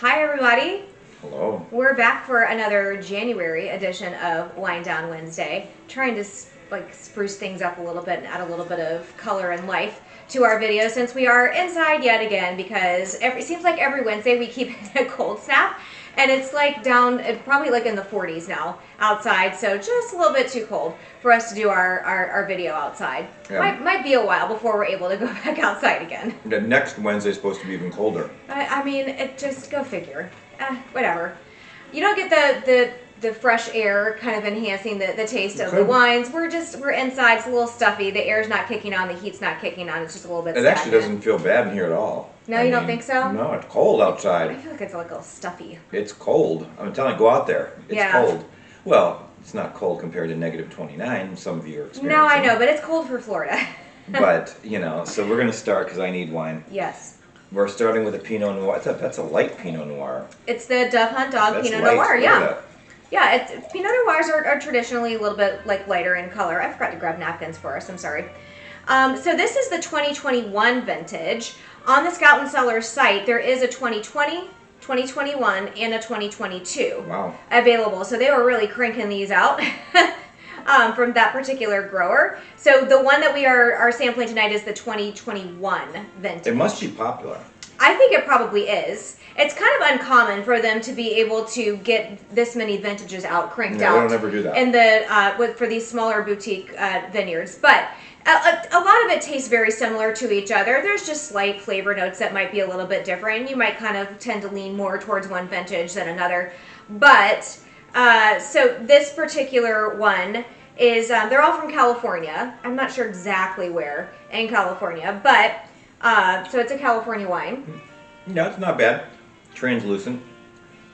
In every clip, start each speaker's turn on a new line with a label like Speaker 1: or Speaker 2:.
Speaker 1: Hi everybody.
Speaker 2: Hello.
Speaker 1: We're back for another January edition of Wine Down Wednesday, trying to spruce things up a little bit and add a little bit of color and life to our video since we are inside yet again because it seems like every Wednesday we keep a cold snap and it's like down probably like in the 40s now outside, so just a little bit too cold for us to do our video outside.
Speaker 2: Yeah.
Speaker 1: Might be a while before we're able to go back outside again.
Speaker 2: The next Wednesday is supposed to be even colder.
Speaker 1: I mean, it just go figure. Whatever. You don't get the fresh air kind of enhancing the taste of the wines. We're inside. It's a little stuffy. The air's not kicking on. The heat's not kicking on. It's just a little bit stagnant.
Speaker 2: Actually doesn't feel bad in here at all.
Speaker 1: No, you don't think so?
Speaker 2: No, it's cold outside.
Speaker 1: I feel like it's a little stuffy.
Speaker 2: It's cold. I'm telling you, go out there. It's
Speaker 1: Yeah.
Speaker 2: cold. Well, it's not cold compared to negative 29. Some of you are experiencing.
Speaker 1: No, I know, but it's cold for Florida.
Speaker 2: But, so we're going to start because I need wine.
Speaker 1: Yes.
Speaker 2: We're starting with a Pinot Noir. That's a light Pinot Noir.
Speaker 1: It's the Dove Hunt Dog
Speaker 2: That's
Speaker 1: Pinot
Speaker 2: light.
Speaker 1: Noir,
Speaker 2: Look
Speaker 1: yeah.
Speaker 2: at that.
Speaker 1: Yeah, Pinot Noirs are traditionally a little bit lighter in color. I forgot to grab napkins for us, I'm sorry. So this is the 2021 vintage. On the Scout and Cellar site, there is a 2020, 2021, and a 2022 available. So they were really cranking these out from that particular grower. So the one that we are sampling tonight is the 2021 vintage.
Speaker 2: It must be popular.
Speaker 1: I think it probably is. It's kind of uncommon for them to be able to get this many vintages cranked out.
Speaker 2: They don't ever do that.
Speaker 1: And for these smaller boutique vineyards, but a lot of it tastes very similar to each other. There's just slight flavor notes that might be a little bit different. You might kind of tend to lean more towards one vintage than another. But so this particular one is they're all from California. I'm not sure exactly where in California, but so it's a California wine.
Speaker 2: No, it's not bad. Translucent.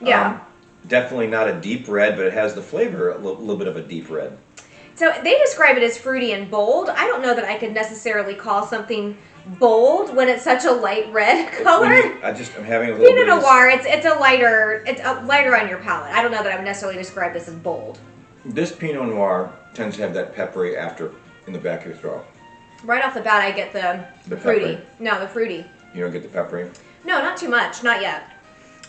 Speaker 1: Yeah.
Speaker 2: Definitely not a deep red, but it has the flavor, a little bit of a deep red.
Speaker 1: So they describe it as fruity and bold. I don't know that I could necessarily call something bold when it's such a light red color.
Speaker 2: I'm having a little
Speaker 1: Pinot Noir, it's a lighter on your palate. I don't know that I would necessarily describe this as bold.
Speaker 2: This Pinot Noir tends to have that peppery after in the back of your throat.
Speaker 1: Right off the bat, I get the fruity.
Speaker 2: Peppery.
Speaker 1: No, the fruity.
Speaker 2: You don't get the peppery?
Speaker 1: No, not too much. Not yet.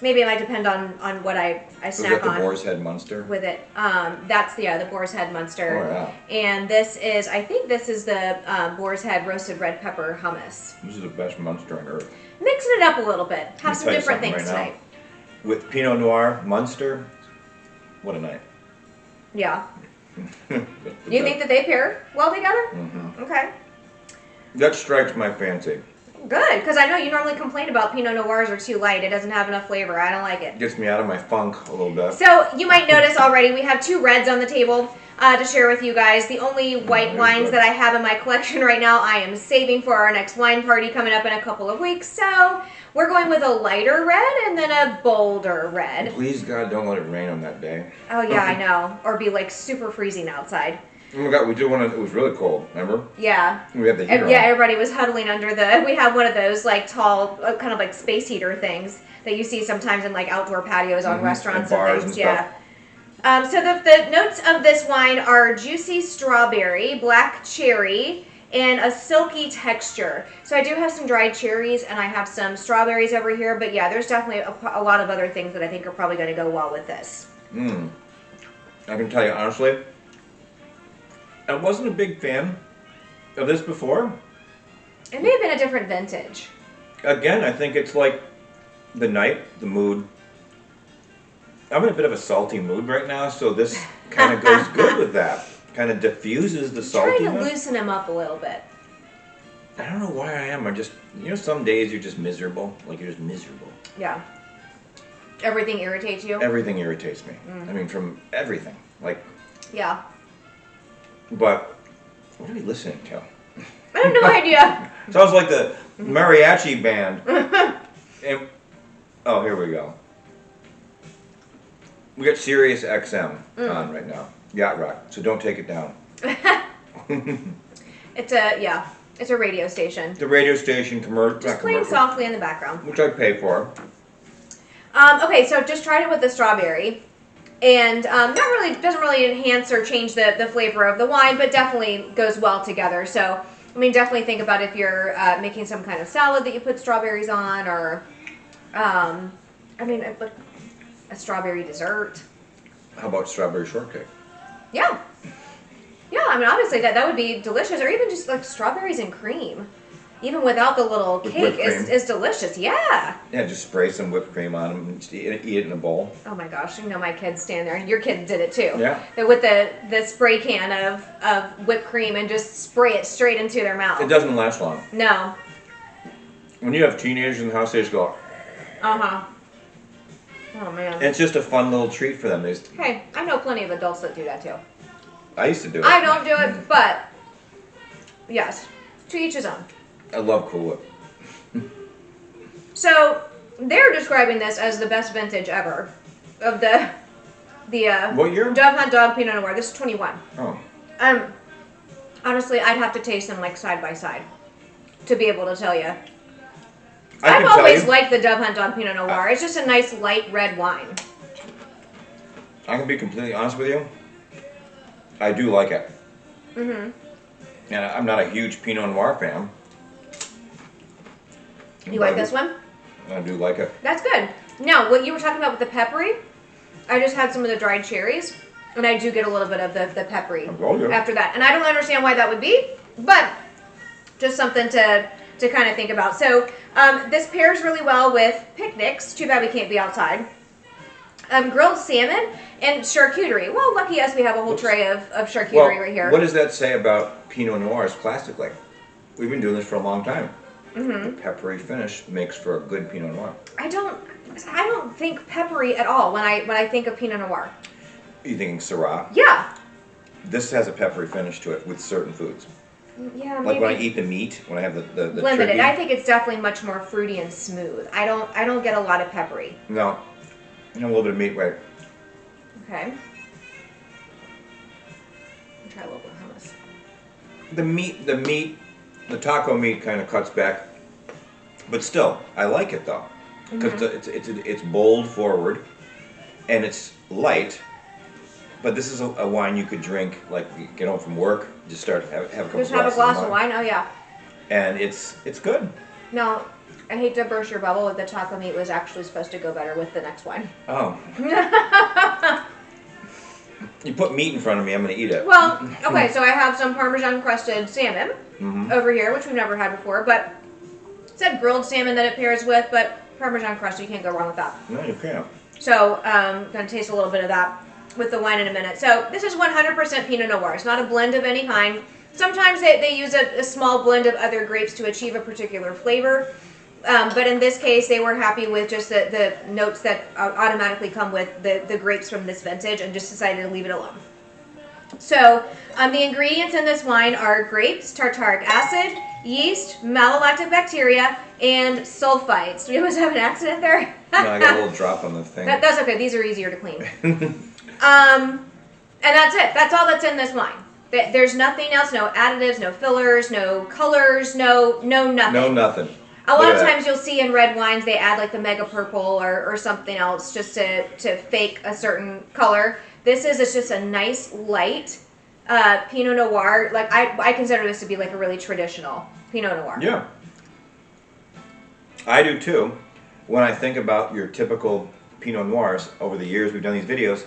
Speaker 1: Maybe it might depend on what I snack on.
Speaker 2: The Boar's Head Munster?
Speaker 1: With it. That's the Boar's Head Munster.
Speaker 2: Oh, yeah.
Speaker 1: And I think this is the Boar's Head Roasted Red Pepper Hummus.
Speaker 2: This is the best Munster on earth.
Speaker 1: Mixing it up a little bit. Have some different things tonight.
Speaker 2: With Pinot Noir, Munster, what a night.
Speaker 1: Yeah. Do you think that they pair well together?
Speaker 2: Mm-hmm.
Speaker 1: Okay.
Speaker 2: That strikes my fancy.
Speaker 1: Good, because I know you normally complain about Pinot Noirs are too light. It doesn't have enough flavor. I don't like it.
Speaker 2: Gets me out of my funk a little bit.
Speaker 1: So you might notice already we have two reds on the table to share with you guys. The only white wines that I have in my collection right now I am saving for our next wine party coming up in a couple of weeks. So we're going with a lighter red and then a bolder red.
Speaker 2: Please God, don't let it rain on that day.
Speaker 1: Oh yeah, I know. Or be like super freezing outside.
Speaker 2: Oh my God, we did one. It was really cold. Remember?
Speaker 1: Yeah.
Speaker 2: We had the heater on.
Speaker 1: Yeah, everybody was huddling under we have one of those like tall, kind of like space heater things that you see sometimes in like outdoor patios on restaurants
Speaker 2: and bars
Speaker 1: things.
Speaker 2: And stuff.
Speaker 1: Yeah. So the notes of this wine are juicy strawberry, black cherry, and a silky texture. So I do have some dried cherries and I have some strawberries over here, but yeah, there's definitely a lot of other things that I think are probably going to go well with this.
Speaker 2: I can tell you honestly, I wasn't a big fan of this before.
Speaker 1: It may have been a different vintage.
Speaker 2: Again, I think it's like the night, the mood. I'm in a bit of a salty mood right now, so this kind of goes good with that. Kind of diffuses the saltiness.
Speaker 1: Trying to loosen him up a little bit.
Speaker 2: I don't know why I am. Some days you're just miserable. Like you're just miserable.
Speaker 1: Yeah. Everything irritates you?
Speaker 2: Everything irritates me. I mean, from everything.
Speaker 1: Yeah.
Speaker 2: But what are we listening to?
Speaker 1: I have no idea.
Speaker 2: Sounds like the mariachi band. Oh, here we go. We got Sirius XM on right now. Yacht Rock. So don't take it down.
Speaker 1: It's a radio station.
Speaker 2: The radio station commercial.
Speaker 1: Just playing softly in the background.
Speaker 2: Which I pay for.
Speaker 1: Okay, so just tried it with the strawberry. And doesn't really enhance or change the flavor of the wine, but definitely goes well together. So, I mean, definitely think about if you're making some kind of salad that you put strawberries on, or I mean, like a strawberry dessert.
Speaker 2: How about strawberry shortcake?
Speaker 1: Yeah. Yeah, I mean, obviously that would be delicious. Or even just like strawberries and cream. Even without the little
Speaker 2: With
Speaker 1: cake
Speaker 2: whipped
Speaker 1: is delicious. Yeah.
Speaker 2: Yeah, just spray some whipped cream on them and just eat it in a bowl.
Speaker 1: Oh my gosh, you know my kids stand there, and your kid did it too.
Speaker 2: Yeah.
Speaker 1: With the spray can of whipped cream and just spray it straight into their mouth.
Speaker 2: It doesn't last long.
Speaker 1: No.
Speaker 2: When you have teenagers in the house, they just go.
Speaker 1: Uh-huh. Oh man.
Speaker 2: And it's just a fun little treat for them.
Speaker 1: Hey, I know plenty of adults that do that too.
Speaker 2: I used to do it.
Speaker 1: I don't do it, but yes, to each his own.
Speaker 2: I love Cool Whip.
Speaker 1: So they're describing this as the best vintage ever of the
Speaker 2: What year?
Speaker 1: Dove Hunt Dog Pinot Noir. This is 21.
Speaker 2: Oh.
Speaker 1: Honestly, I'd have to taste them like side by side to be able to tell you.
Speaker 2: I can
Speaker 1: I've
Speaker 2: tell
Speaker 1: always
Speaker 2: you,
Speaker 1: liked the Dove Hunt Dog Pinot Noir. It's just a nice light red wine.
Speaker 2: I can be completely honest with you. I do like it.
Speaker 1: Mm-hmm.
Speaker 2: And I'm not a huge Pinot Noir fan.
Speaker 1: You like this one?
Speaker 2: I do like it.
Speaker 1: That's good. Now, what you were talking about with the peppery, I just had some of the dried cherries, and I do get a little bit of the peppery after that. And I don't understand why that would be, but just something to kind of think about. So this pairs really well with picnics. Too bad we can't be outside. Grilled salmon and charcuterie. Well, lucky us, we have a whole tray of charcuterie right here.
Speaker 2: What does that say about Pinot Noirs classically? We've been doing this for a long time.
Speaker 1: Mm-hmm.
Speaker 2: The peppery finish makes for a good Pinot Noir.
Speaker 1: I don't think peppery at all when I think of Pinot Noir.
Speaker 2: Are you thinking Syrah?
Speaker 1: Yeah.
Speaker 2: This has a peppery finish to it with certain foods.
Speaker 1: Yeah,
Speaker 2: like
Speaker 1: maybe.
Speaker 2: when I eat the meat, when I have the
Speaker 1: limited.
Speaker 2: turkey.
Speaker 1: I think it's definitely much more fruity and smooth. I don't get a lot of peppery.
Speaker 2: No, a little bit of meat, right?
Speaker 1: Okay. Try a little bit of hummus.
Speaker 2: The taco meat kind of cuts back, but still, I like it though, because it's bold forward, and it's light. But this is a wine you could drink, like you get home from work, just start have a couple.
Speaker 1: Just have a glass of wine. Oh yeah.
Speaker 2: And it's good.
Speaker 1: Now, I hate to burst your bubble, but the taco meat was actually supposed to go better with the next wine.
Speaker 2: Oh. You put meat in front of me, I'm gonna eat it.
Speaker 1: Well, okay, so I have some Parmesan crusted salmon over here, which we've never had before, but it said grilled salmon that it pairs with, but Parmesan crusted, you can't go wrong with that.
Speaker 2: No, you can't.
Speaker 1: So, gonna taste a little bit of that with the wine in a minute. So this is 100% Pinot Noir. It's not a blend of any kind. Sometimes they use a small blend of other grapes to achieve a particular flavor. But in this case, they were happy with just the notes that automatically come with the grapes from this vintage and just decided to leave it alone. So the ingredients in this wine are grapes, tartaric acid, yeast, malolactic bacteria, and sulfites. Do we always have an accident there?
Speaker 2: No, I got a little drop on the thing.
Speaker 1: That's okay. These are easier to clean. And that's it. That's all that's in this wine. There's nothing else. No additives, no fillers, no colors, no nothing.
Speaker 2: No nothing.
Speaker 1: A lot of times you'll see in red wines they add like the mega purple or something else just to fake a certain color. This is just a nice light Pinot Noir. Like I consider this to be like a really traditional Pinot Noir.
Speaker 2: Yeah. I do too. When I think about your typical Pinot Noirs, over the years we've done these videos,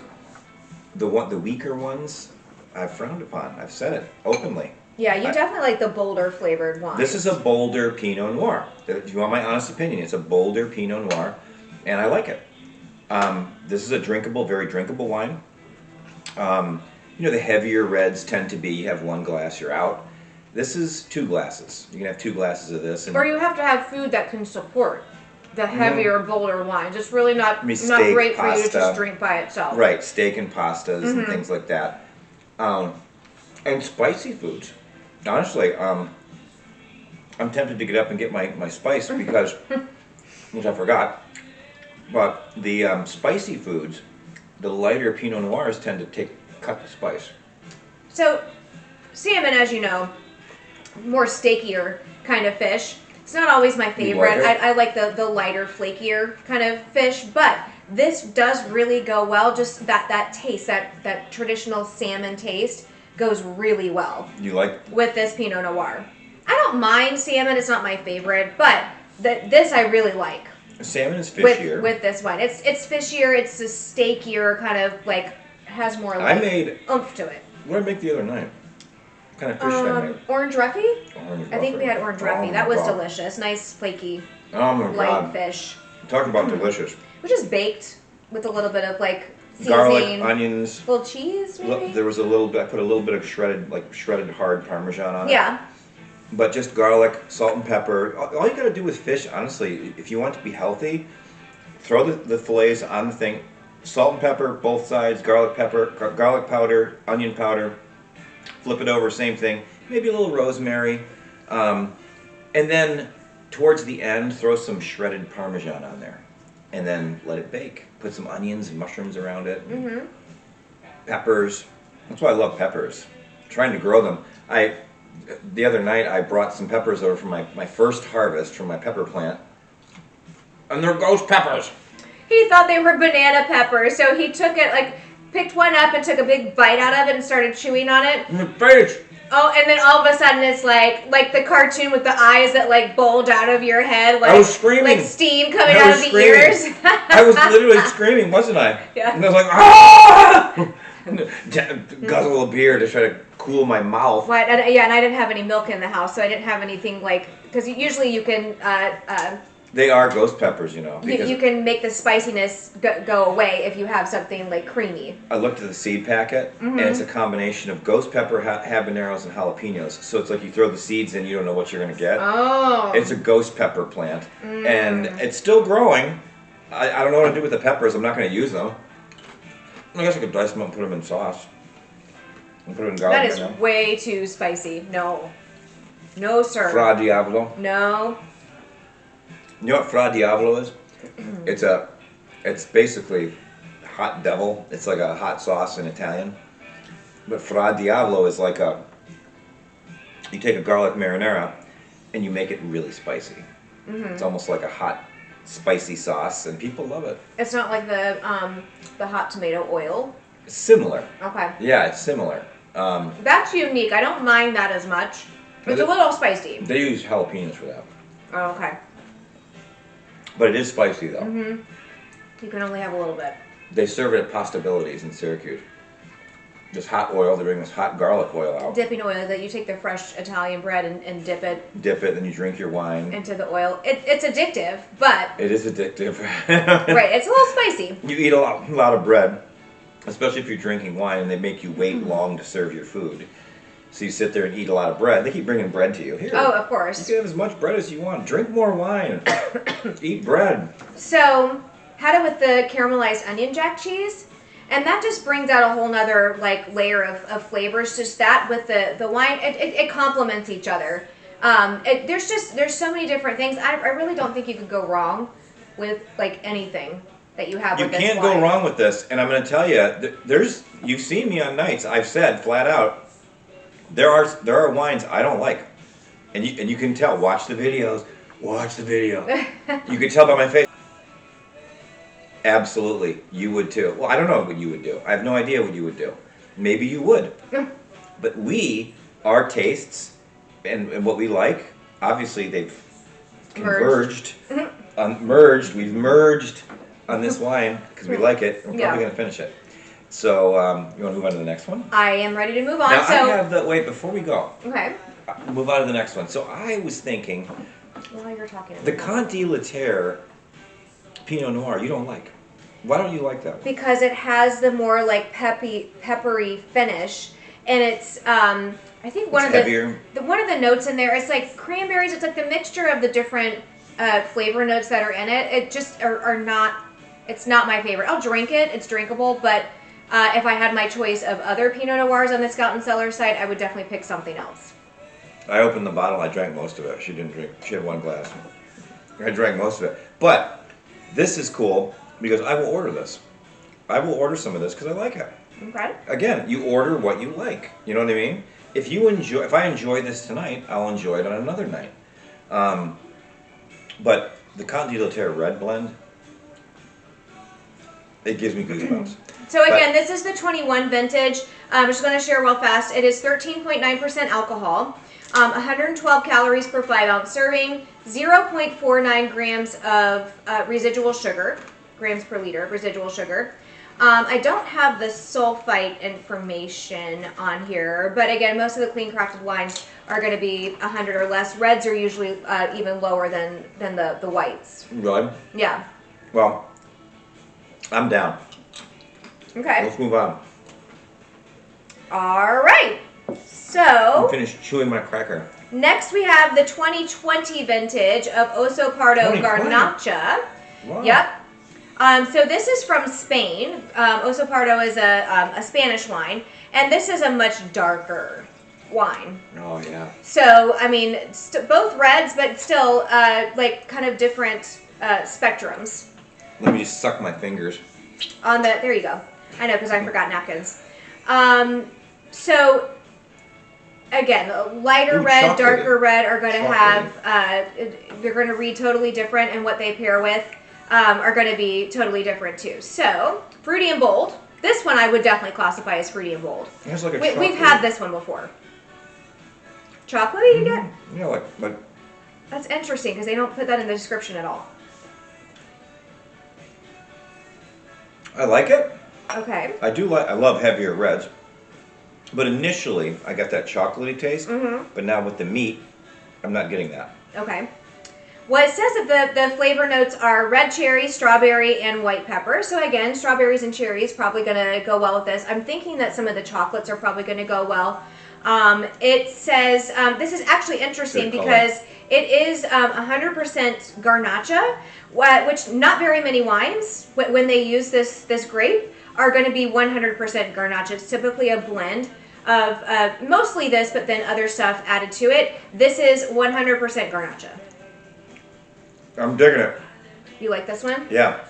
Speaker 2: the weaker ones I've frowned upon. I've said it openly.
Speaker 1: Yeah, you definitely like the bolder flavored wine.
Speaker 2: This is a bolder Pinot Noir. If you want my honest opinion, it's a bolder Pinot Noir, and I like it. This is a very drinkable wine. The heavier reds tend to be, you have one glass, you're out. This is 2 glasses. You can have 2 glasses of this.
Speaker 1: Or you have to have food that can support the heavier, bolder wines. It's really not
Speaker 2: steak,
Speaker 1: great for
Speaker 2: pasta,
Speaker 1: you to just drink by itself.
Speaker 2: Right, steak and pastas and things like that. And spicy foods. Honestly, I'm tempted to get up and get my spice because, which I forgot, but the spicy foods, the lighter Pinot Noirs tend to cut the spice.
Speaker 1: So, salmon, as you know, more steakier kind of fish. It's not always my favorite. I like the lighter, flakier kind of fish, but this does really go well. Just that taste, that traditional salmon taste goes really well.
Speaker 2: You like?
Speaker 1: With this Pinot Noir. I don't mind salmon, it's not my favorite, but this I really like.
Speaker 2: Salmon is fishier.
Speaker 1: With this one. It's fishier, it's a steakier, kind of like, has more
Speaker 2: I
Speaker 1: like
Speaker 2: made,
Speaker 1: oomph to it.
Speaker 2: what did I make the other night? What kind of fish did I make?
Speaker 1: Orange roughy?
Speaker 2: Orange
Speaker 1: I think we had orange roughy.
Speaker 2: Oh
Speaker 1: That
Speaker 2: my
Speaker 1: was
Speaker 2: God.
Speaker 1: delicious. Nice, flaky,
Speaker 2: Oh my
Speaker 1: light
Speaker 2: God.
Speaker 1: fish.
Speaker 2: Talk about delicious.
Speaker 1: Which is baked with a little bit of like
Speaker 2: Garlic,
Speaker 1: seasoning.
Speaker 2: onions.
Speaker 1: Little cheese, maybe?
Speaker 2: There was a little bit, I put a little bit of shredded hard Parmesan on it.
Speaker 1: Yeah.
Speaker 2: But just garlic, salt and pepper. All you gotta do with fish, honestly, if you want to be healthy, throw the fillets on the thing, salt and pepper, both sides, garlic powder, onion powder, flip it over, same thing, maybe a little rosemary, and then towards the end, throw some shredded Parmesan on there, and then let it bake. Put some onions and mushrooms around it, peppers. That's why I love peppers. Trying to grow them. The other night I brought some peppers over from my first harvest from my pepper plant, and they're ghost peppers.
Speaker 1: He thought they were banana peppers, so he took it, like, picked one up and took a big bite out of it and started chewing on it.
Speaker 2: In the face.
Speaker 1: Oh, and then all of a sudden it's like the cartoon with the eyes that like bulge out of your head, like
Speaker 2: I was screaming.
Speaker 1: like steam coming out of the
Speaker 2: screaming.
Speaker 1: ears.
Speaker 2: I was literally screaming, wasn't I?
Speaker 1: Yeah.
Speaker 2: And I was like, ah! Guzzle a beer to try to cool my mouth.
Speaker 1: What? And, yeah, and I didn't have any milk in the house, so I didn't have anything like, because usually you can
Speaker 2: They are ghost peppers, you know.
Speaker 1: you can make the spiciness go away if you have something like creamy.
Speaker 2: I looked at the seed packet, and it's a combination of ghost pepper, habaneros, and jalapenos. So it's like you throw the seeds in, you don't know what you're going to get.
Speaker 1: Oh.
Speaker 2: It's a ghost pepper plant, and it's still growing. I don't know what to do with the peppers. I'm not going to use them. I guess I could dice them up and put them in sauce. And put it in garlic.
Speaker 1: That is way too spicy. No. No, sir.
Speaker 2: Fra Diavolo.
Speaker 1: No.
Speaker 2: You know what Fra Diavolo is? It's basically hot devil. It's like a hot sauce in Italian. But Fra Diavolo is like you take a garlic marinara and you make it really spicy. It's almost like a hot, spicy sauce, and people love it.
Speaker 1: It's not like the hot tomato oil.
Speaker 2: It's similar.
Speaker 1: Okay.
Speaker 2: Yeah, it's similar.
Speaker 1: That's unique. I don't mind that as much. It's a little spicy.
Speaker 2: They use jalapenos for that.
Speaker 1: Oh, okay.
Speaker 2: But it is spicy though.
Speaker 1: You can only have a little bit.
Speaker 2: They serve it at Postabilities in Syracuse. This hot oil, they bring this hot garlic oil out.
Speaker 1: Dipping oil, that you take the fresh Italian bread and dip it.
Speaker 2: Dip it, then you drink your wine.
Speaker 1: Into the oil. It's addictive, but...
Speaker 2: It is addictive.
Speaker 1: Right, it's a little spicy.
Speaker 2: You eat a lot of bread, especially if you're drinking wine and they make you wait long to serve your food. So you sit there and eat a lot of bread. They keep bringing bread to you. Here,
Speaker 1: oh, of course.
Speaker 2: you can have as much bread as you want. Drink more wine. Eat bread.
Speaker 1: So, had it with the caramelized onion jack cheese. And that just brings out a whole nother like layer of flavors. Just that with the wine, it complements each other. There's so many different things. I really don't think you could go wrong with like anything that you have with this wine.
Speaker 2: You can't go wrong with this. And I'm going to tell you, you've seen me on nights. I've said flat out, there are wines I don't like, and you can tell. Watch the videos. Watch the video. You can tell by my face. Absolutely, you would too. Well, I don't know what you would do. I have no idea what you would do. Maybe you would. But our tastes, and what we like, obviously they've converged, we've merged on this wine because we like it. We're probably going to finish it. So, you want to move on to the next one?
Speaker 1: I am ready to move on.
Speaker 2: Now, wait, before we go.
Speaker 1: Okay.
Speaker 2: Move on to the next one. So I was thinking,
Speaker 1: while you're talking,
Speaker 2: the Comte de la Terre Pinot Noir, you don't like. Why don't you like that one?
Speaker 1: Because it has the more like peppery finish, and it's I think one of the notes in there. It's like cranberries. It's like the mixture of the different flavor notes that are in it. It just are not. It's not my favorite. I'll drink it. It's drinkable, but if I had my choice of other Pinot Noirs on the Scout and Cellar site, I would definitely pick something else.
Speaker 2: I opened the bottle. I drank most of it. She didn't drink. She had one glass. I drank most of it. But this is cool because I will order this. I will order some of this because I like it.
Speaker 1: Okay.
Speaker 2: Again, you order what you like. You know what I mean? If I enjoy this tonight, I'll enjoy it on another night. But the Comte de la Terre Red Blend, it gives me goosebumps.
Speaker 1: So again, this is the 21 vintage. I'm just going to share real fast. It is 13.9% alcohol. 112 calories per 5-ounce serving, 0.49 grams of residual sugar, grams per liter of residual sugar. I don't have the sulfite information on here, but again, most of the clean crafted wines are going to be 100 or less. Reds are usually even lower than the whites.
Speaker 2: Really?
Speaker 1: Yeah.
Speaker 2: Well, I'm down.
Speaker 1: Okay.
Speaker 2: Let's move on.
Speaker 1: All right.
Speaker 2: I'm
Speaker 1: So
Speaker 2: finished chewing my cracker.
Speaker 1: next we have the 2020 vintage of Oso Pardo
Speaker 2: 2020?
Speaker 1: Garnacha.
Speaker 2: Wow.
Speaker 1: Yep. So this is from Spain. Oso Pardo is a Spanish wine, and this is a much darker wine.
Speaker 2: Oh, yeah.
Speaker 1: So, I mean, both reds, but still, like, kind of different spectrums.
Speaker 2: Let me just suck my fingers.
Speaker 1: There you go. I know, because I forgot napkins. So, again, lighter
Speaker 2: Ooh,
Speaker 1: red,
Speaker 2: chocolatey.
Speaker 1: darker red are going to
Speaker 2: Chocolatey.
Speaker 1: have, they're going to read totally different, and what they pair with are going to be totally different, too. So, fruity and bold. This one I would definitely classify as fruity and bold.
Speaker 2: It's like a
Speaker 1: We've had this one before. Chocolatey, you get?
Speaker 2: Yeah, like
Speaker 1: That's interesting, because they don't put that in the description at all.
Speaker 2: I like it.
Speaker 1: Okay.
Speaker 2: I love heavier reds. But initially, I got that chocolatey taste.
Speaker 1: Mm-hmm.
Speaker 2: But now with the meat, I'm not getting that.
Speaker 1: Okay. Well, it says that the flavor notes are red cherry, strawberry, and white pepper. So again, strawberries and cherries probably going to go well with this. I'm thinking that some of the chocolates are probably going to go well. It says, this is actually interesting
Speaker 2: Good color.
Speaker 1: because it is 100% Garnacha, which not very many wines, when they use this grape, are going to be 100% Garnacha. It's typically a blend of mostly this, but then other stuff added to it. This is 100% Garnacha.
Speaker 2: I'm digging it.
Speaker 1: You like this one?
Speaker 2: Yeah.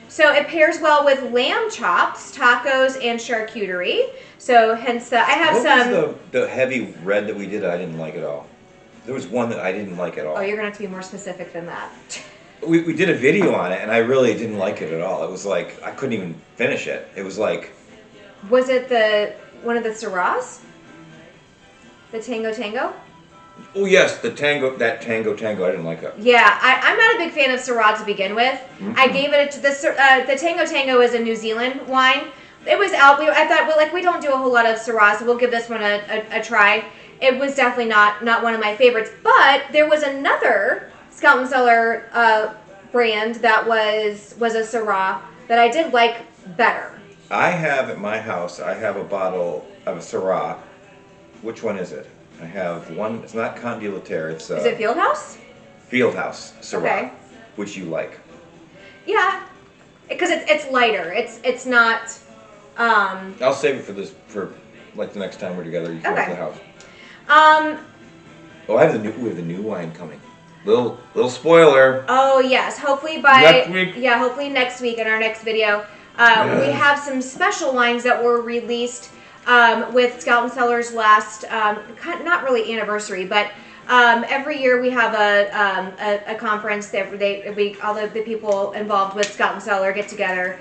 Speaker 1: So it pairs well with lamb chops, tacos, and charcuterie. So hence, I have
Speaker 2: What
Speaker 1: some.
Speaker 2: was the heavy red that we did? I didn't like at all. There was one that I didn't like at all.
Speaker 1: Oh, you're gonna have to be more specific than that.
Speaker 2: We did a video on it, and I really didn't like it at all. It was like I couldn't even finish it. It was like,
Speaker 1: Was it one of the Syrahs? The Tango?
Speaker 2: oh yes, the tango. I didn't like it.
Speaker 1: Yeah, I'm not a big fan of Syrah to begin with.
Speaker 2: Mm-hmm.
Speaker 1: I gave it the Tango is a New Zealand wine. It was out. I thought, well, like, we don't do a whole lot of Syrah, so we'll give this one a try. It was definitely not one of my favorites, but there was another Scout and Cellar brand that was a Syrah that I did like better.
Speaker 2: I have at my house. I have a bottle of a Syrah. Which one is it? I have one. It's not Conte de la Terre. It's
Speaker 1: Is it Fieldhouse?
Speaker 2: Fieldhouse Syrah,
Speaker 1: Okay.
Speaker 2: which you like.
Speaker 1: Yeah, because it's lighter. It's not.
Speaker 2: I'll save it for like the next time we're together. You come
Speaker 1: Okay.
Speaker 2: to the house.
Speaker 1: Um.
Speaker 2: Oh, we have the new wine coming. Little spoiler.
Speaker 1: Oh yes. Hopefully
Speaker 2: Next week.
Speaker 1: Yeah. Hopefully next week in our next video, we have some special wines that were released with Scout and Cellar's last, not really anniversary, but every year we have a conference that all the people involved with Scout and Cellar get together,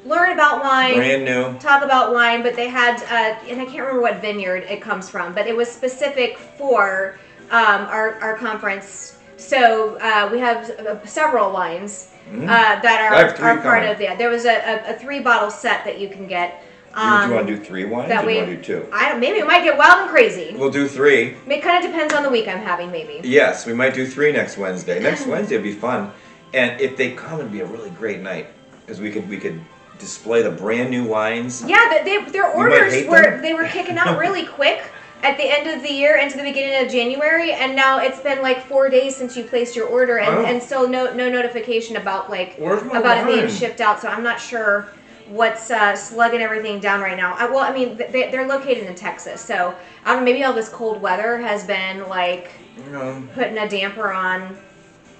Speaker 1: learn about wine,
Speaker 2: Brand new.
Speaker 1: talk about wine. But they had, and I can't remember what vineyard it comes from, but it was specific for our conference. So we have several wines that
Speaker 2: I have three
Speaker 1: are part
Speaker 2: coming.
Speaker 1: of that. There was a 3-bottle set that you can get.
Speaker 2: Do you want to do 3 wines?
Speaker 1: That
Speaker 2: Or do you
Speaker 1: way,
Speaker 2: want to do 2?
Speaker 1: maybe we might get wild and crazy.
Speaker 2: We'll do 3.
Speaker 1: It kind of depends on the week I'm having, maybe.
Speaker 2: Yes, we might do 3 next Wednesday. Next Wednesday would be fun, and if they come, it'd be a really great night because we could display the brand new wines.
Speaker 1: Yeah, their orders
Speaker 2: hate
Speaker 1: were
Speaker 2: them.
Speaker 1: they were kicking out really quick at the end of the year into the beginning of January, and now it's been like 4 days since you placed your order, and still no notification about
Speaker 2: Where's my
Speaker 1: about it being
Speaker 2: wine?
Speaker 1: shipped out. So I'm not sure what's slugging everything down right now. I mean, they're located in Texas, so I don't know, maybe all this cold weather has been like putting a damper on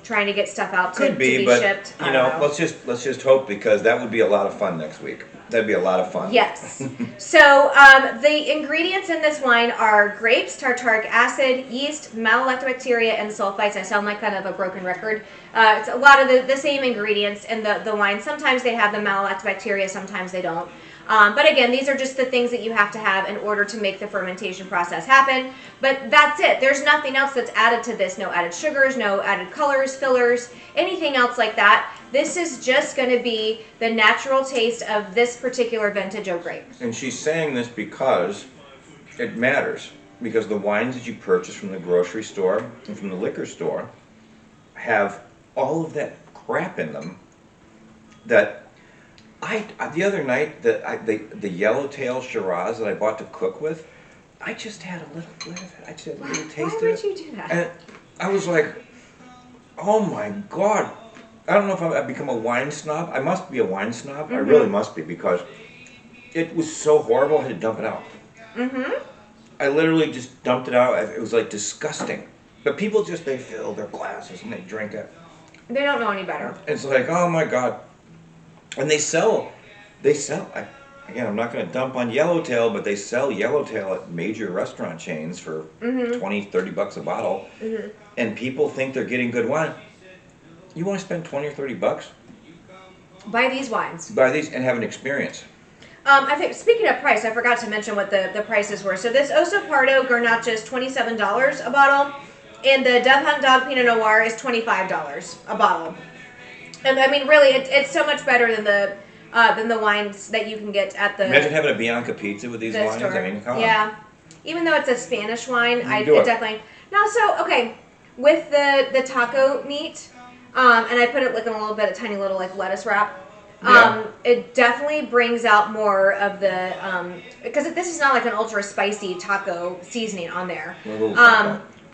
Speaker 1: trying to get stuff out to
Speaker 2: Could be,
Speaker 1: be
Speaker 2: but
Speaker 1: shipped. I
Speaker 2: you
Speaker 1: don't
Speaker 2: know, let's just hope, because that would be a lot of fun next week. That'd be a lot of fun.
Speaker 1: Yes. So the ingredients in this wine are grapes, tartaric acid, yeast, malolactobacteria, and sulfites. I sound like kind of a broken record. It's a lot of the same ingredients in the wine. Sometimes they have the malolactobacteria, sometimes they don't. But again, these are just the things that you have to have in order to make the fermentation process happen. But that's it. There's nothing else that's added to this. No added sugars, no added colors, fillers, anything else like that. This is just going to be the natural taste of this particular vintage of grape.
Speaker 2: And she's saying this because it matters. Because the wines that you purchase from the grocery store and from the liquor store have all of that crap in them that the other night, the Yellowtail Shiraz that I bought to cook with, I just had a little bit of it. I just had a little taste of it.
Speaker 1: Why would you do that?
Speaker 2: And I was like, oh my God. I don't know if I've become a wine snob. I must be a wine snob. Mm-hmm. I really must be, because it was so horrible I had to dump it out. Mm-hmm. I literally just dumped it out. It was like disgusting. But people they fill their glasses and they drink it.
Speaker 1: They don't know any better.
Speaker 2: It's like, oh my God. And they sell, again, I'm not going to dump on Yellowtail, but they sell Yellowtail at major restaurant chains for $20, $30 a bottle. Mm-hmm. And people think they're getting good wine. You want to spend $20 or $30?
Speaker 1: Buy these wines.
Speaker 2: Buy these and have an experience.
Speaker 1: I think, speaking of price, I forgot to mention what the prices were. So this Oso Pardo Garnacha is $27 a bottle, and the Dove Hunt Dog Pinot Noir is $25 a bottle. And I mean, really, it's so much better than the wines that you can get at the
Speaker 2: Imagine having a Bianca pizza with these wines.
Speaker 1: Store.
Speaker 2: I mean, come on.
Speaker 1: Yeah. Even though it's a Spanish wine, I
Speaker 2: do it.
Speaker 1: definitely. Now, so okay, with the taco meat, and I put it like in a little bit, a tiny little like lettuce wrap. It definitely brings out more of the because this is not like an ultra spicy taco seasoning on there.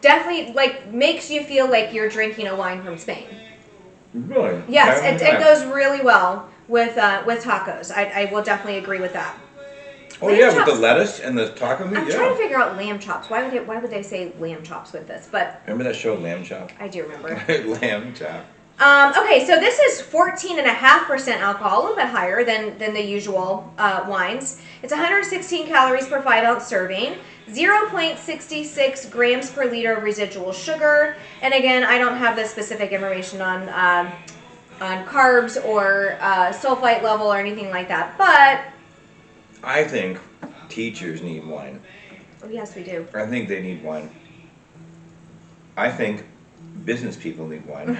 Speaker 1: Definitely like makes you feel like you're drinking a wine from Spain.
Speaker 2: Really?
Speaker 1: Yes, it goes really well with tacos. I will definitely agree with that.
Speaker 2: Oh lamb chops. With the lettuce and the taco meat.
Speaker 1: I'm trying to figure out lamb chops. Why would they say lamb chops with this? But
Speaker 2: remember that show Lamb Chop?
Speaker 1: I do remember.
Speaker 2: Lamb Chop.
Speaker 1: Okay, so this is 14.5% alcohol, a little bit higher than the usual wines. It's 116 calories per 5-ounce serving, 0.66 grams per liter of residual sugar. And again, I don't have the specific information on carbs or sulfite level or anything like that, but
Speaker 2: I think teachers need wine.
Speaker 1: Oh, yes, we do.
Speaker 2: I think they need wine. I think business people need wine.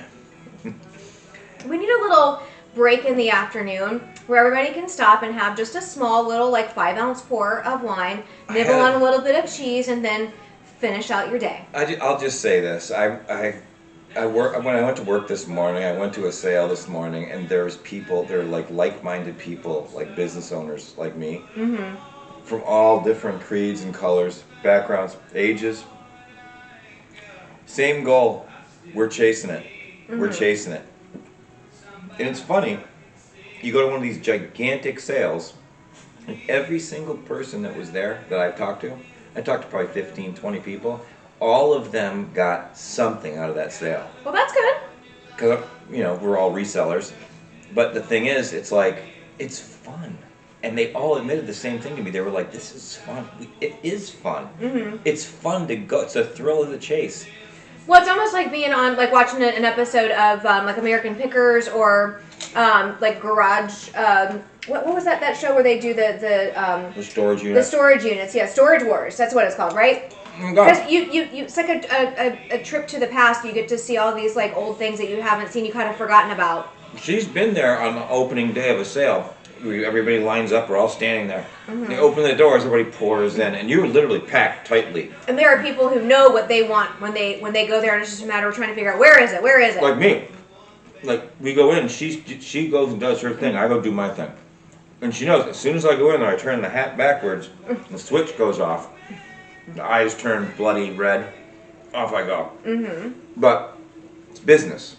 Speaker 1: We need a little break in the afternoon where everybody can stop and have just a small little like 5-ounce pour of wine, nibble on a little bit of cheese, and then finish out your day.
Speaker 2: I'll just say this. I work when I went to work this morning. I went to a sale this morning, and there's people. They're like-minded people, like business owners like me, from all different creeds and colors, backgrounds, ages. Same goal. We're chasing it. We're chasing it. And it's funny. You go to one of these gigantic sales, and every single person that was there that I talked to probably 15, 20 people. All of them got something out of that sale.
Speaker 1: Well, that's good.
Speaker 2: Because, we're all resellers. But the thing is, it's like, it's fun. And they all admitted the same thing to me. They were like, this is fun. It is fun. It's fun to go. It's a thrill of the chase.
Speaker 1: Well, it's almost like being on, like watching an episode of like American Pickers or like Garage. What was that show where they do the
Speaker 2: storage units?
Speaker 1: The storage units, yeah, Storage Wars. That's what it's called, right? Because you it's like a trip to the past. You get to see all these like old things that you haven't seen, you kind of forgotten about.
Speaker 2: She's been there on the opening day of a sale. Everybody lines up. We're all standing there. They open the doors. Everybody pours in, and you're literally packed tightly.
Speaker 1: And there are people who know what they want when they go there, and it's just a matter of trying to figure out where is it.
Speaker 2: Like me. Like we go in. She goes and does her thing. I go do my thing. And she knows as soon as I go in there, I turn the hat backwards. The switch goes off. The eyes turn bloody red. Off I go. But it's business.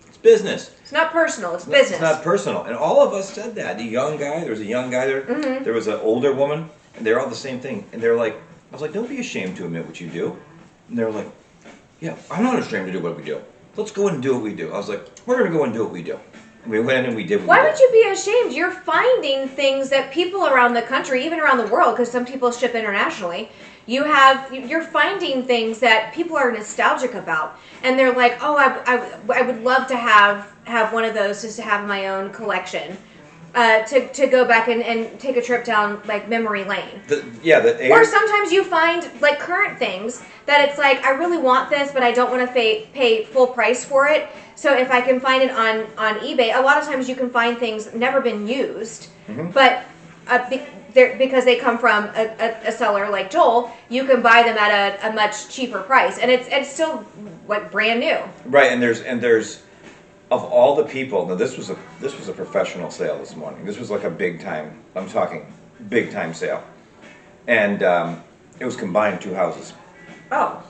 Speaker 2: It's business.
Speaker 1: It's not personal. It's business.
Speaker 2: It's not personal. And all of us said that. There was a young guy there. There was an older woman. And they're all the same thing. And they're like, I was like, don't be ashamed to admit what you do. And they're like, yeah, I'm not ashamed to do what we do. Let's go and do what we do. I was like, we're going to go and do what we do. We went in and we did what
Speaker 1: Why
Speaker 2: we
Speaker 1: would
Speaker 2: did.
Speaker 1: you be ashamed? You're finding things that people around the country, even around the world, because some people ship internationally, you're finding things that people are nostalgic about, and they're like, oh, I would love to have one of those just to have in my own collection, to go back and take a trip down like memory lane. Or sometimes you find like current things that it's like, I really want this, but I don't want to pay full price for it. So if I can find it on eBay, a lot of times you can find things never been used, but because they come from a seller like Joel, you can buy them at a much cheaper price, and it's still like brand new.
Speaker 2: Right, and there's of all the people. Now this was a professional sale this morning. This was like a big time. I'm talking big time sale, and it was combined 2 houses.
Speaker 1: Oh.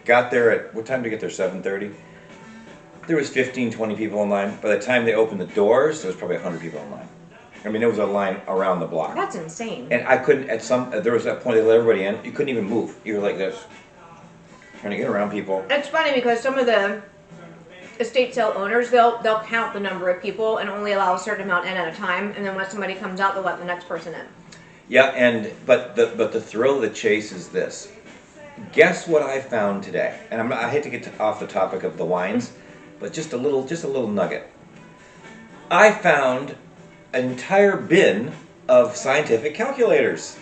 Speaker 2: Got there at what time did we get there? 7:30. There was 15, 20 people in line. By the time they opened the doors, there was probably 100 people in line. I mean, there was a line around the block.
Speaker 1: That's insane.
Speaker 2: And I couldn't, there was that point they let everybody in, you couldn't even move. You were like this, trying to get around people.
Speaker 1: It's funny because some of the estate sale owners, they'll count the number of people and only allow a certain amount in at a time, and then when somebody comes out, they'll let the next person in.
Speaker 2: Yeah, but the thrill of the chase is this. Guess what I found today? And I hate to get off the topic of the wines, but just a little nugget. I found an entire bin of scientific calculators.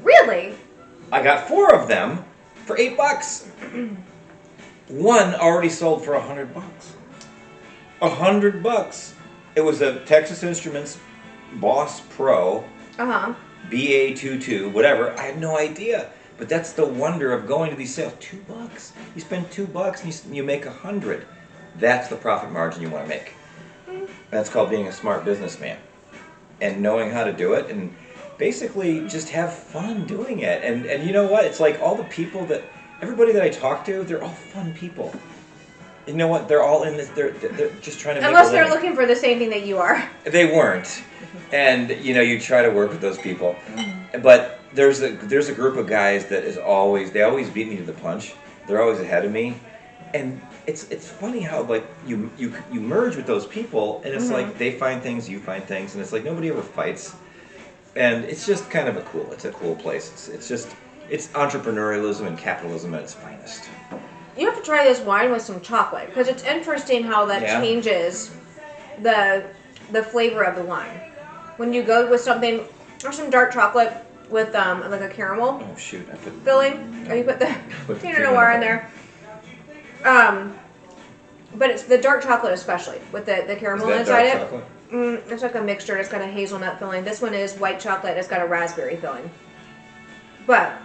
Speaker 1: Really?
Speaker 2: I got 4 of them for $8. One already sold for $100. $100. It was a Texas Instruments Boss Pro BA22, whatever. I had no idea. But that's the wonder of going to these sales. $2. You spend $2 and you make 100. That's the profit margin you want to make. That's called being a smart businessman and knowing how to do it, and basically just have fun doing it. And you know what? It's like all the people everybody that I talk to, they're all fun people. You know what? They're all in this. They're just trying to.
Speaker 1: Unless they're looking for the same thing that you are.
Speaker 2: They weren't, and you try to work with those people, but there's a group of guys that they always beat me to the punch. They're always ahead of me, and it's funny how like you merge with those people, and it's like they find things, you find things, and it's like nobody ever fights, and it's just kind of a cool place. It's entrepreneurialism and capitalism at its finest.
Speaker 1: You have to try this wine with some chocolate, because it's interesting how that changes the flavor of the wine. When you go with something, or some dark chocolate with like a caramel filling, or you put the Pinot Noir in there. But it's the dark chocolate especially, with the caramel inside it. It's like a mixture. It's got a hazelnut filling. This one is white chocolate. It's got a raspberry filling. But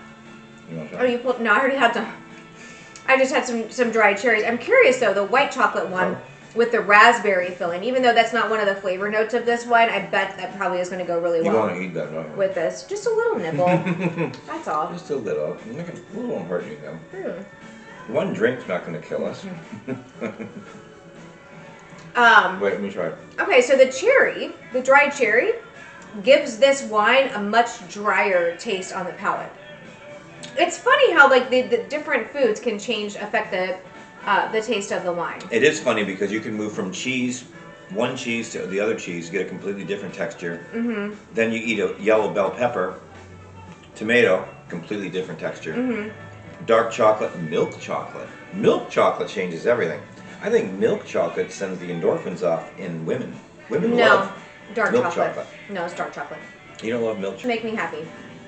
Speaker 1: you pulled? No, I already had some. I just had some dried cherries. I'm curious though, the white chocolate one with the raspberry filling. Even though that's not one of the flavor notes of this wine, I bet that probably is going to go really well.
Speaker 2: You want to eat that, don't you?
Speaker 1: With this, just a little nibble. That's all.
Speaker 2: Just a little. It won't hurt you though. One drink's not going to kill us. Wait, let me try it.
Speaker 1: Okay, so the dried cherry, gives this wine a much drier taste on the palate. It's funny how like the different foods can affect the taste of the wine.
Speaker 2: It is funny because you can move from one cheese to the other cheese, get a completely different texture. Then you eat a yellow bell pepper, tomato, completely different texture. Dark chocolate, milk chocolate. Milk chocolate changes everything. I think milk chocolate sends the endorphins off in women. Women love
Speaker 1: dark
Speaker 2: milk
Speaker 1: chocolate. No, it's dark chocolate.
Speaker 2: You don't love milk chocolate?
Speaker 1: Make me happy.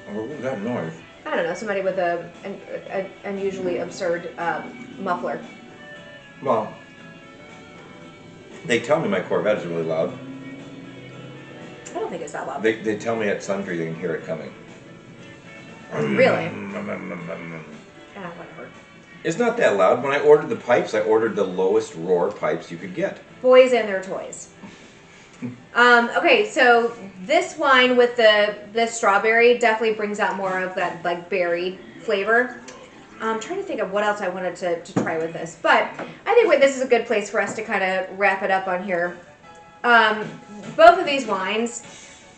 Speaker 2: Oh, what was that noise?
Speaker 1: I don't know, somebody with an unusually absurd muffler.
Speaker 2: Well, they tell me my Corvette is really loud.
Speaker 1: I don't think it's that loud.
Speaker 2: They tell me at Sundry they can hear it coming.
Speaker 1: Really? Whatever.
Speaker 2: It's not that loud. When I ordered the pipes, I ordered the lowest roar pipes you could get.
Speaker 1: Boys and their toys. Okay, so this wine with the strawberry definitely brings out more of that like berry flavor. I'm trying to think of what else I wanted to try with this, but I think this is a good place for us to kind of wrap it up on here. Both of these wines,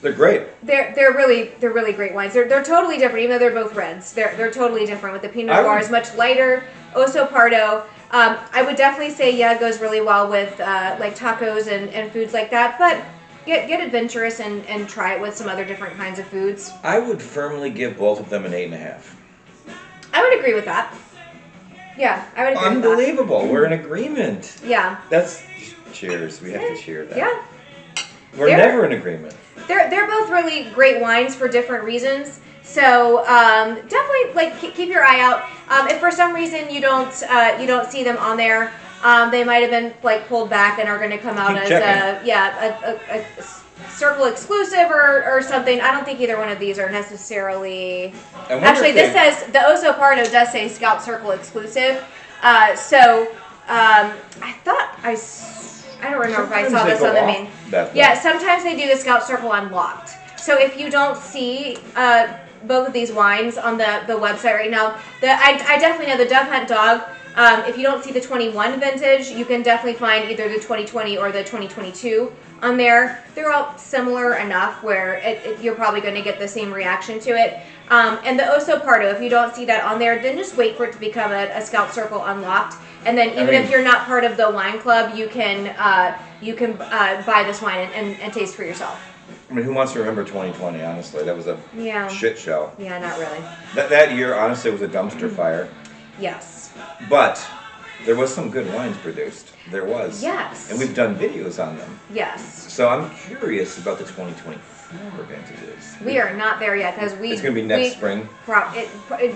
Speaker 2: they're great.
Speaker 1: They're really great wines. They're totally different, even though they're both reds. They're totally different. With the Pinot Noir is much lighter. Osso Pardo I would definitely say, yeah, it goes really well with like tacos and foods like that. But get adventurous and try it with some other different kinds of foods.
Speaker 2: I would firmly give both of them an 8.5.
Speaker 1: I would agree with that. Yeah, I would agree with that.
Speaker 2: Unbelievable. We're in agreement.
Speaker 1: Yeah.
Speaker 2: That's cheers. We have to cheer that.
Speaker 1: Yeah.
Speaker 2: We're never in agreement.
Speaker 1: They're both really great wines for different reasons. So definitely like keep your eye out. If for some reason you don't see them on there, they might have been like pulled back and are going to come out as a Circle exclusive or something. I don't think either one of these are necessarily. Actually, this says the Oso Pardo does say Scout Circle exclusive. I thought I don't remember if I saw this on the main. Yeah, sometimes they do the Scout Circle unlocked. So if you don't see both of these wines on the website right now, I definitely know the Dove Hunt Dog. If you don't see the 21 vintage, you can definitely find either the 2020 or the 2022 on there. They're all similar enough where you're probably going to get the same reaction to it. And the Oso Pardo, if you don't see that on there, then just wait for it to become a Scout Circle unlocked. And then if you're not part of the wine club, you can buy this wine and taste for yourself.
Speaker 2: I mean, who wants to remember 2020, honestly? That was a shit show.
Speaker 1: Yeah, not really.
Speaker 2: That year, honestly, was a dumpster fire.
Speaker 1: Yes.
Speaker 2: But there was some good wines produced. There was.
Speaker 1: Yes.
Speaker 2: And we've done videos on them.
Speaker 1: Yes.
Speaker 2: So I'm curious about the 2024 vintages.
Speaker 1: We are not there yet because
Speaker 2: it's going to be next spring.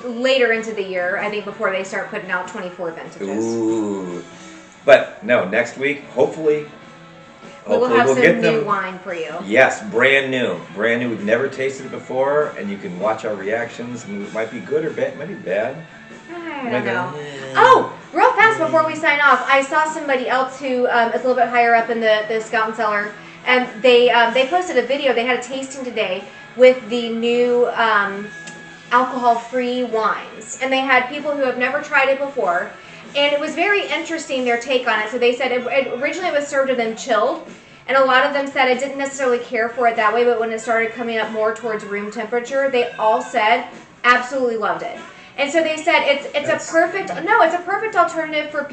Speaker 1: Later into the year, I think, before they start putting out 24 vintages.
Speaker 2: Ooh. But no, next week, hopefully
Speaker 1: we'll have some new wine for you.
Speaker 2: Yes, brand new. Brand new. We've never tasted it before, and you can watch our reactions. And it might be good or bad. It might be bad.
Speaker 1: I don't know. Oh, real fast before we sign off, I saw somebody else who is a little bit higher up in the Scout and Cellar, and they posted a video. They had a tasting today with the new alcohol-free wines, and they had people who have never tried it before. And it was very interesting, their take on it. So they said originally it was served to them chilled, and a lot of them said it didn't necessarily care for it that way, but when it started coming up more towards room temperature, they all said absolutely loved it. And so they said it's a perfect alternative for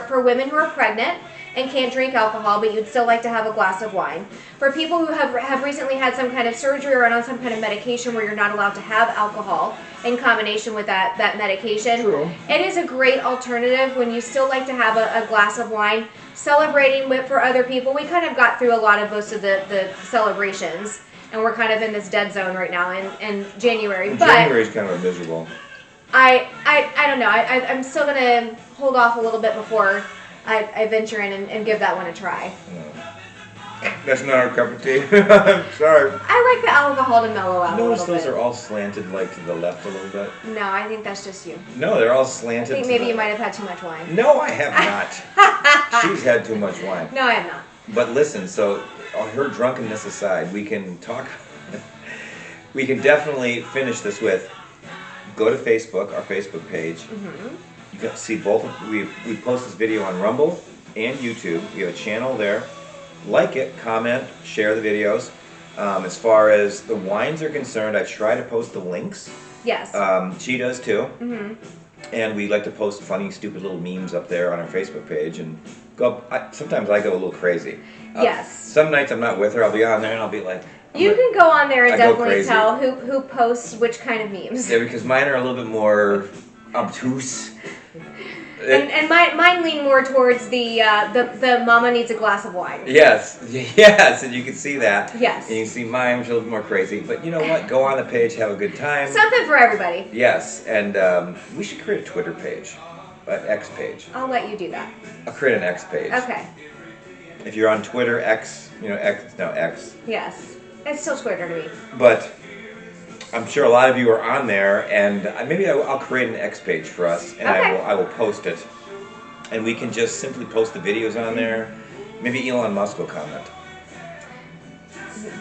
Speaker 1: for women who are pregnant and can't drink alcohol, but you'd still like to have a glass of wine. For people who have recently had some kind of surgery or on some kind of medication where you're not allowed to have alcohol in combination with that medication.
Speaker 2: True.
Speaker 1: It is a great alternative when you still like to have a glass of wine. Celebrating for other people. We kind of got through a lot of most of the celebrations, and we're kind of in this dead zone right now in January.
Speaker 2: January is kind of miserable.
Speaker 1: I don't know. I'm still going to hold off a little bit before I venture in and give that one a try.
Speaker 2: That's not our cup of tea. I'm sorry.
Speaker 1: I like the alcohol to mellow out a little bit.
Speaker 2: Notice those are all slanted like to the left a little bit?
Speaker 1: No, I think that's just you.
Speaker 2: No, they're all slanted.
Speaker 1: I think maybe you might have had too much wine.
Speaker 2: No, I have not. She's had too much wine.
Speaker 1: No, I have not.
Speaker 2: But listen, so her drunkenness aside, we can talk. We can definitely finish this with. Go to Facebook, our Facebook page. Mm-hmm. You can see both. We post this video on Rumble and YouTube. We have a channel there. Like it, comment, share the videos. As far as the wines are concerned, I try to post the links.
Speaker 1: Yes.
Speaker 2: She does too.
Speaker 1: Mm-hmm.
Speaker 2: And we like to post funny, stupid little memes up there on our Facebook page. And sometimes I go a little crazy.
Speaker 1: Yes.
Speaker 2: Some nights I'm not with her. I'll be on there and I'll be like.
Speaker 1: You can go on there and definitely tell who posts which kind of memes.
Speaker 2: Yeah, because mine are a little bit more obtuse.
Speaker 1: And mine lean more towards the mama needs a glass of wine.
Speaker 2: Yes, and you can see that.
Speaker 1: Yes.
Speaker 2: And you can see mine, which is a little more crazy. But you know what? Go on the page, have a good time.
Speaker 1: Something for everybody.
Speaker 2: Yes, and we should create a Twitter page, an X page.
Speaker 1: I'll let you do that.
Speaker 2: I'll create an X page.
Speaker 1: Okay.
Speaker 2: If you're on Twitter, X, X, no, X.
Speaker 1: Yes. It's still Twitter to me.
Speaker 2: But I'm sure a lot of you are on there, and maybe I'll create an X page for us, and
Speaker 1: okay.
Speaker 2: I will post it. And we can just simply post the videos on there. Maybe Elon Musk will comment.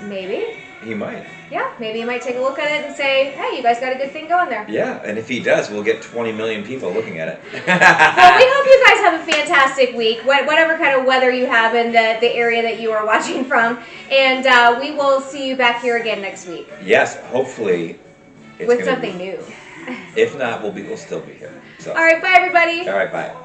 Speaker 1: Maybe.
Speaker 2: He might.
Speaker 1: Yeah, maybe he might take a look at it and say, hey, you guys got a good thing going there.
Speaker 2: Yeah, and if he does, we'll get 20 million people looking at it.
Speaker 1: Well, we hope you guys have a fantastic week, whatever kind of weather you have in the area that you are watching from. And we will see you back here again next week.
Speaker 2: Yes, hopefully.
Speaker 1: With something new.
Speaker 2: If not, we'll still be here. So.
Speaker 1: All right, bye, everybody.
Speaker 2: All right, bye.